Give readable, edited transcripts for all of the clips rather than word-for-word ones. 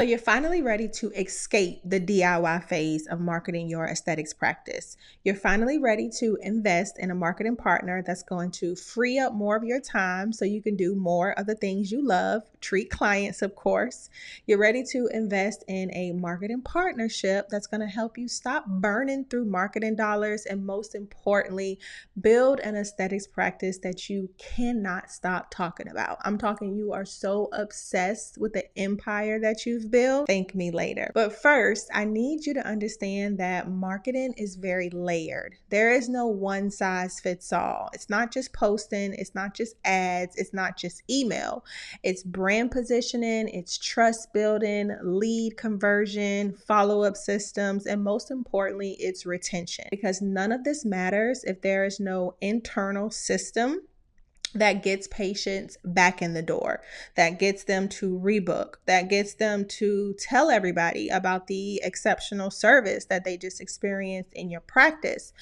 So you're finally ready to escape the DIY phase of marketing your aesthetics practice. You're finally ready to invest in a marketing partner that's going to free up more of your time so you can do more of the things you love, treat clients, of course. You're ready to invest in a marketing partnership that's going to help you stop burning through marketing dollars and, most importantly, build an aesthetics practice that you cannot stop talking about. I'm talking you are so obsessed with the empire that you've built. Thank me later. But first, I need you to understand that marketing is very layered. There is no one size fits all. It's not just posting, it's not just ads, it's not just email. It's brand positioning, it's trust building, lead conversion, follow-up systems, and most importantly, it's retention. Because none of this matters if there is no internal system that gets patients back in the door, that gets them to rebook, that gets them to tell everybody about the exceptional service that they just experienced in your practice.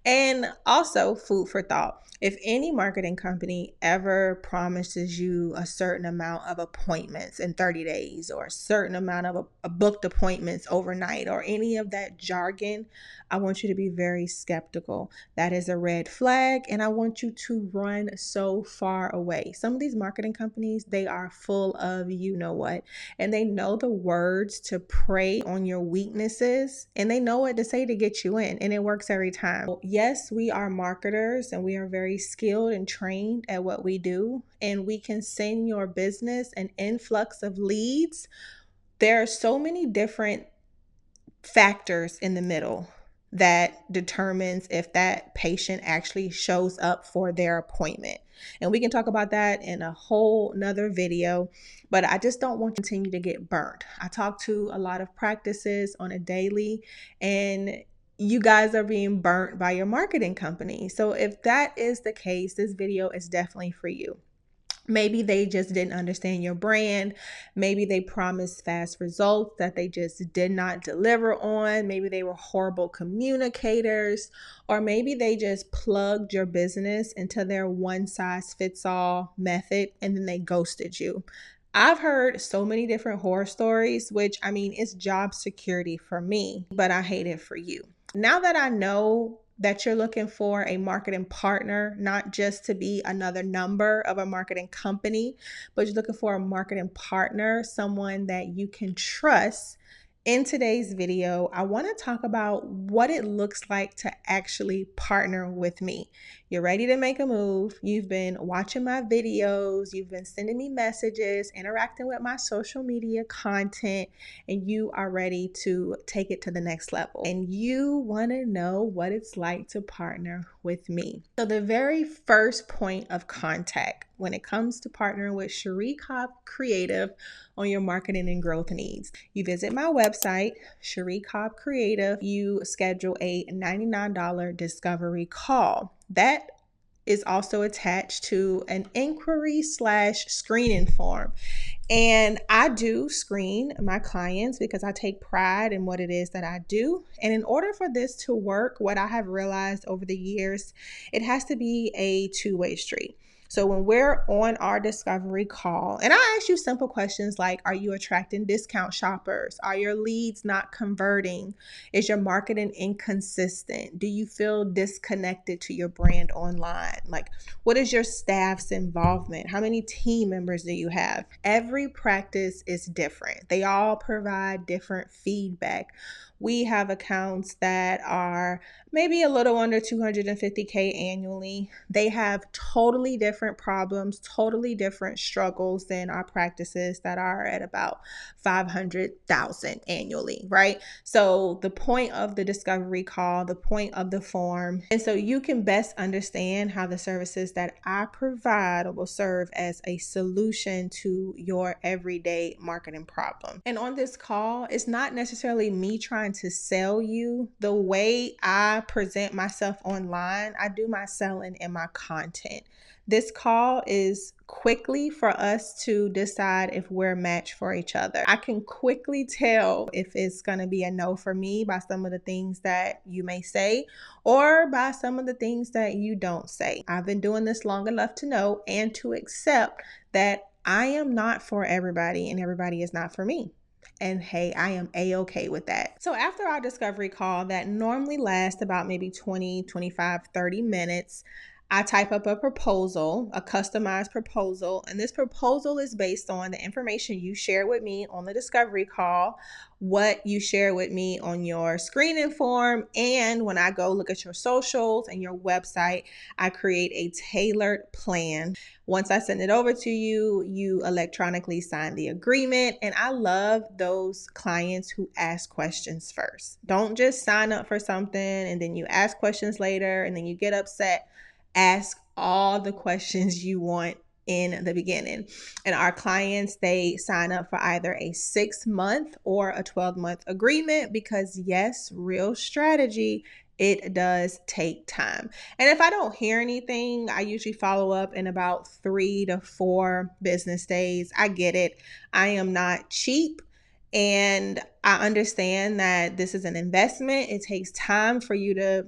And also, food for thought. If any marketing company ever promises you a certain amount of appointments in 30 days or a certain amount of booked appointments overnight or any of that jargon, I want you to be very skeptical. That is a red flag, and I want you to run so far away. Some of these marketing companies, they are full of you know what, and they know the words to prey on your weaknesses, and they know what to say to get you in, and it works every time. Yes, we are marketers, and we are very skilled and trained at what we do, and we can send your business an influx of leads. There are so many different factors in the middle that determines if that patient actually shows up for their appointment. And we can talk about that in a whole nother video, but I just don't want to continue to get burnt. I talk to a lot of practices on a daily, and you guys are being burnt by your marketing company. So if that is the case, this video is definitely for you. Maybe they just didn't understand your brand. Maybe they promised fast results that they just did not deliver on. Maybe they were horrible communicators, or maybe they just plugged your business into their one size fits all method and then they ghosted you. I've heard so many different horror stories, which I mean, it's job security for me, but I hate it for you. Now that I know that you're looking for a marketing partner, not just to be another number of a marketing company, but you're looking for a marketing partner, someone that you can trust. In today's video, I want to talk about what it looks like to actually partner with me. You're ready to make a move. You've been watching my videos. You've been sending me messages, interacting with my social media content, and you are ready to take it to the next level. And you want to know what it's like to partner with me. So the very first point of contact when it comes to partnering with Cheri Cobb Creative on your marketing and growth needs, you visit my website, Cheri Cobb Creative. You schedule a $99 discovery call. That is also attached to an inquiry/screening form. And I do screen my clients because I take pride in what it is that I do. And in order for this to work, what I have realized over the years, it has to be a two-way street. So when we're on our discovery call, and I ask you simple questions like, are you attracting discount shoppers? Are your leads not converting? Is your marketing inconsistent? Do you feel disconnected to your brand online? Like, what is your staff's involvement? How many team members do you have? Every practice is different. They all provide different feedback. We have accounts that are maybe a little under 250K annually. They have totally different problems, totally different struggles than our practices that are at about 500,000 annually, right? So the point of the discovery call, the point of the form, and so you can best understand how the services that I provide will serve as a solution to your everyday marketing problem. And on this call, it's not necessarily me trying to sell you. The way I present myself online, I do my selling in my content. This call is quickly for us to decide if we're a match for each other. I can quickly tell if it's going to be a no for me by some of the things that you may say or by some of the things that you don't say. I've been doing this long enough to know and to accept that I am not for everybody and everybody is not for me. And hey, I am a-okay with that. So after our discovery call that normally lasts about maybe 20, 25, 30 minutes, I type up a proposal, a customized proposal, and this proposal is based on the information you share with me on the discovery call, what you share with me on your screening form, and when I go look at your socials and your website, I create a tailored plan. Once I send it over to you, you electronically sign the agreement. And I love those clients who ask questions first. Don't just sign up for something and then you ask questions later and then you get upset. Ask all the questions you want in the beginning. And our clients, they sign up for either a 6-month or a 12-month agreement because, yes, real strategy, it does take time. And if I don't hear anything, I usually follow up in about 3 to 4 business days. I get it. I am not cheap. And I understand that this is an investment. It takes time for you to,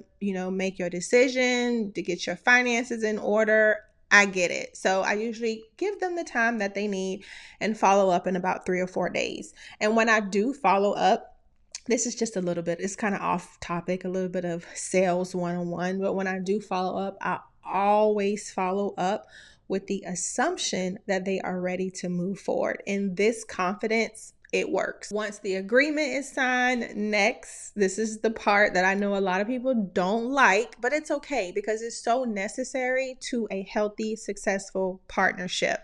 make your decision, to get your finances in order. I get it. So I usually give them the time that they need and follow up in about 3 or 4 days. And when I do follow up, this is just a little bit, it's kind of off topic, a little bit of sales 101. But when I do follow up, I always follow up with the assumption that they are ready to move forward. In this confidence, it works. Once the agreement is signed, next, this is the part that I know a lot of people don't like, but it's okay because it's so necessary to a healthy, successful partnership.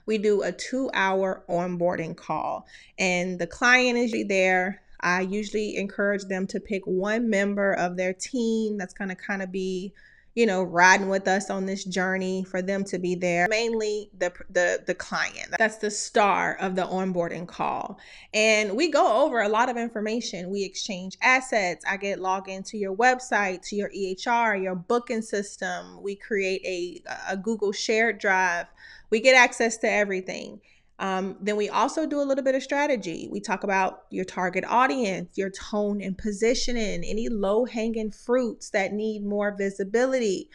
We do a 2-hour onboarding call, and the client is there. I usually encourage them to pick one member of their team that's going to kind of be, riding with us on this journey, for them to be there. Mainly the client. That's the star of the onboarding call. And we go over a lot of information. We exchange assets. I get logged into your website, to your EHR, your booking system. We create a Google shared drive. We get access to everything. Then we also do a little bit of strategy. We talk about your target audience, your tone and positioning, any low-hanging fruits that need more visibility.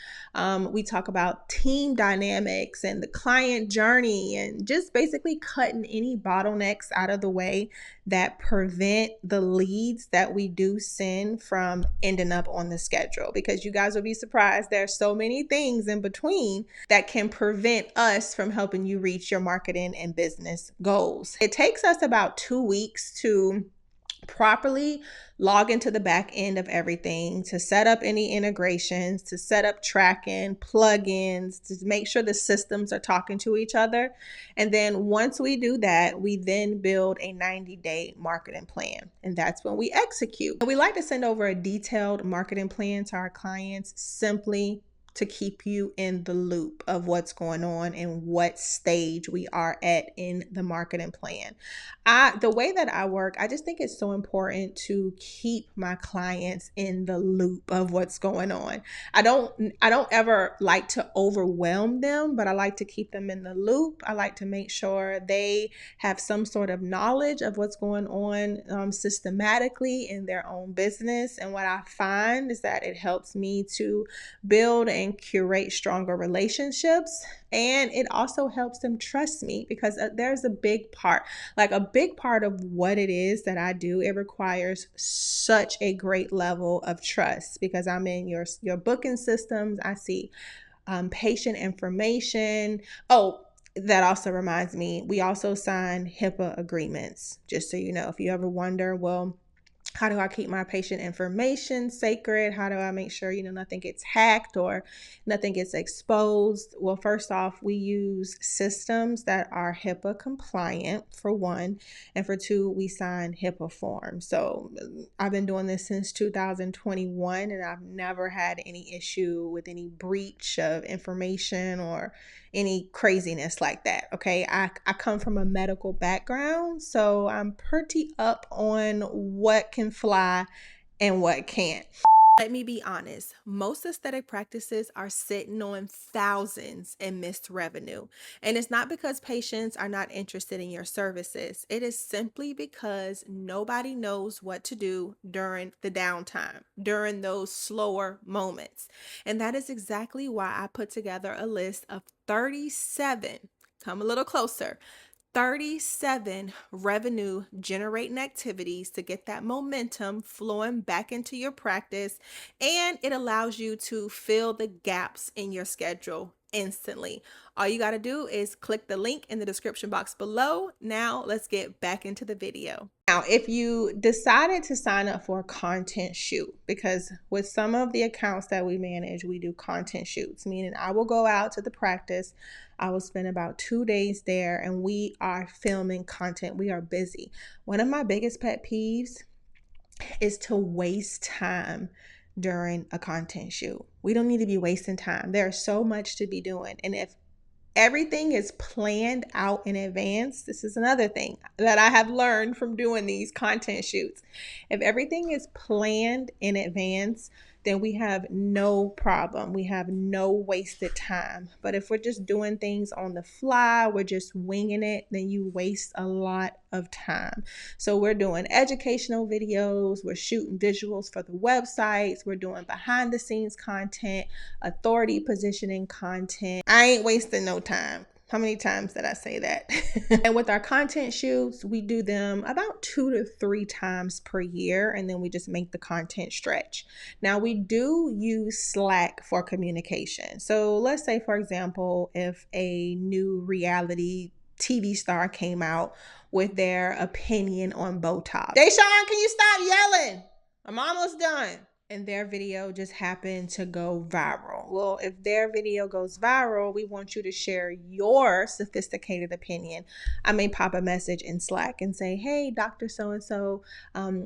We talk about team dynamics and the client journey, and just basically cutting any bottlenecks out of the way that prevent the leads that we do send from ending up on the schedule. Because you guys will be surprised, there are so many things in between that can prevent us from helping you reach your marketing and business goals. It takes us about 2 weeks to properly log into the back end of everything, to set up any integrations, to set up tracking, plugins, to make sure the systems are talking to each other. And then once we do that, we then build a 90-day marketing plan. And that's when we execute. We like to send over a detailed marketing plan to our clients simply to keep you in the loop of what's going on and what stage we are at in the marketing plan. The way that I work, I just think it's so important to keep my clients in the loop of what's going on. I don't ever like to overwhelm them, but I like to keep them in the loop. I like to make sure they have some sort of knowledge of what's going on systematically in their own business. And what I find is that it helps me to build and curate stronger relationships. And it also helps them trust me because there's a big part of what it is that I do. It requires such a great level of trust because I'm in your booking systems. I see patient information. Oh, that also reminds me, we also sign HIPAA agreements, just so you know. If you ever wonder, well, how do I keep my patient information sacred? How do I make sure, nothing gets hacked or nothing gets exposed? Well, first off, we use systems that are HIPAA compliant, for one. And for two, we sign HIPAA forms. So I've been doing this since 2021, and I've never had any issue with any breach of information or any craziness like that. Okay. I come from a medical background, so I'm pretty up on what can fly and what can't. Let me be honest, most aesthetic practices are sitting on thousands in missed revenue. And it's not because patients are not interested in your services. It is simply because nobody knows what to do during the downtime, during those slower moments. And that is exactly why I put together a list of 37, come a little closer, 37 revenue generating activities to get that momentum flowing back into your practice, and it allows you to fill the gaps in your schedule instantly. All you got to do is click the link in the description box below. Now, let's get back into the video. Now, if you decided to sign up for a content shoot, because with some of the accounts that we manage, we do content shoots, meaning I will go out to the practice, I will spend about 2 days there, and we are filming content. We are busy. One of my biggest pet peeves is to waste time during a content shoot. We don't need to be wasting time. There's so much to be doing. And if everything is planned out in advance, this is another thing that I have learned from doing these content shoots. If everything is planned in advance, then we have no problem. We have no wasted time. But if we're just doing things on the fly, we're just winging it, then you waste a lot of time. So we're doing educational videos, we're shooting visuals for the websites, we're doing behind the scenes content, authority positioning content. I ain't wasting no time. How many times did I say that? And with our content shoots, we do them about 2 to 3 times per year, and then we just make the content stretch. Now, we do use Slack for communication. So let's say, for example, if a new reality TV star came out with their opinion on Botox. Deshaun, can you stop yelling? I'm almost done. And their video just happened to go viral. Well, if their video goes viral, we want you to share your sophisticated opinion. I may pop a message in Slack and say, hey, Dr. So-and-so,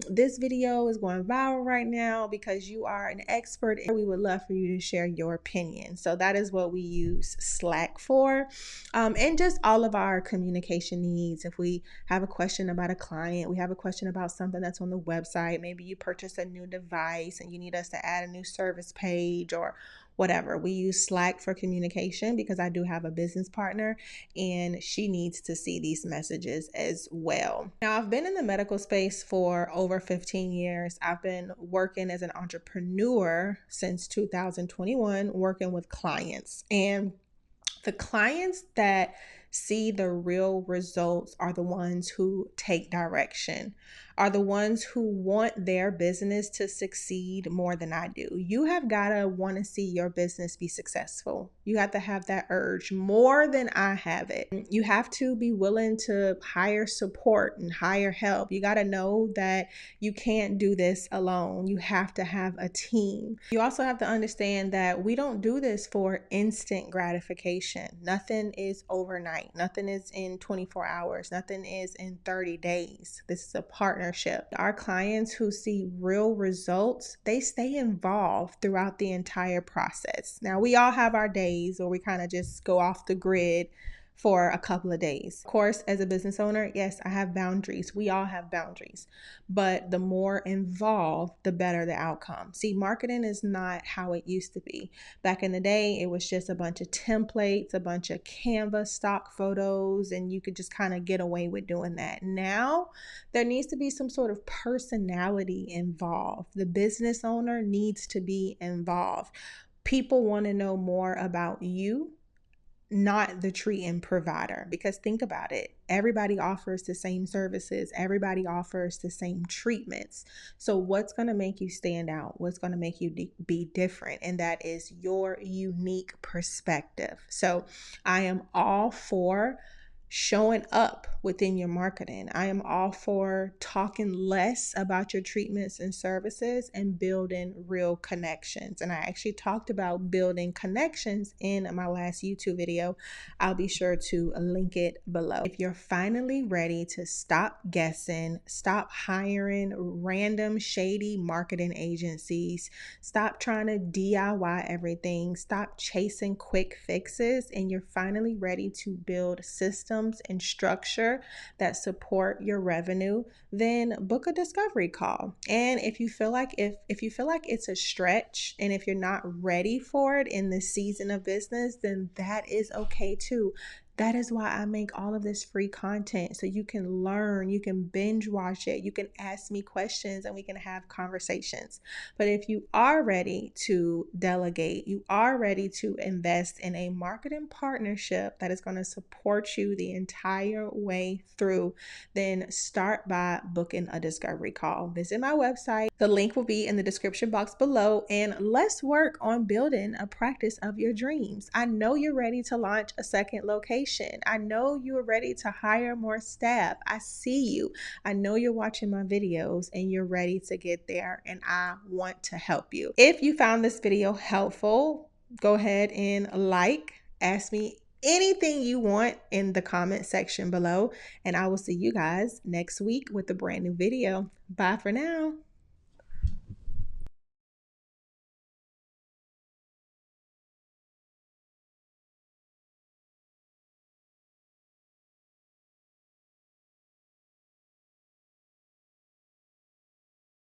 this video is going viral right now because you are an expert. We would love for you to share your opinion. So that is what we use Slack for. And just all of our communication needs. If we have a question about a client, we have a question about something that's on the website, maybe you purchased a new device and you need us to add a new service page or whatever. We use Slack for communication because I do have a business partner and she needs to see these messages as well. Now, I've been in the medical space for over 15 years. I've been working as an entrepreneur since 2021, working with clients. And the clients that see the real results are the ones who take direction, are the ones who want their business to succeed more than I do. You have got to want to see your business be successful. You have to have that urge more than I have it. You have to be willing to hire support and hire help. You got to know that you can't do this alone. You have to have a team. You also have to understand that we don't do this for instant gratification. Nothing is overnight. Nothing is in 24 hours. Nothing is in 30 days. This is a partnership. Our clients who see real results, they stay involved throughout the entire process. Now, we all have our days where we kind of just go off the grid for a couple of days. Of course, as a business owner, yes, I have boundaries. We all have boundaries. But the more involved, the better the outcome. See, marketing is not how it used to be. Back in the day, it was just a bunch of templates, a bunch of Canva stock photos, and you could just kind of get away with doing that. Now, there needs to be some sort of personality involved. The business owner needs to be involved. People want to know more about you, not the treatment provider. Because think about it, everybody offers the same services, everybody offers the same treatments. So what's going to make you stand out? What's going to make you be different? And that is your unique perspective. So I am all for showing up within your marketing. I am all for talking less about your treatments and services and building real connections. And I actually talked about building connections in my last YouTube video. I'll be sure to link it below. If you're finally ready to stop guessing, stop hiring random shady marketing agencies, stop trying to DIY everything, stop chasing quick fixes, and you're finally ready to build systems and structure that support your revenue, then book a discovery call. And if you feel like it's a stretch and if you're not ready for it in this season of business, then that is okay too. That is why I make all of this free content so you can learn, you can binge watch it, you can ask me questions, and we can have conversations. But if you are ready to delegate, you are ready to invest in a marketing partnership that is going to support you the entire way through, then start by booking a discovery call. Visit my website. The link will be in the description box below, and let's work on building a practice of your dreams. I know you're ready to launch a second location. I know you're ready to hire more staff. I see you. I know you're watching my videos and you're ready to get there, and I want to help you. If you found this video helpful, go ahead and ask me anything you want in the comment section below, and I will see you guys next week with a brand new video. Bye for now.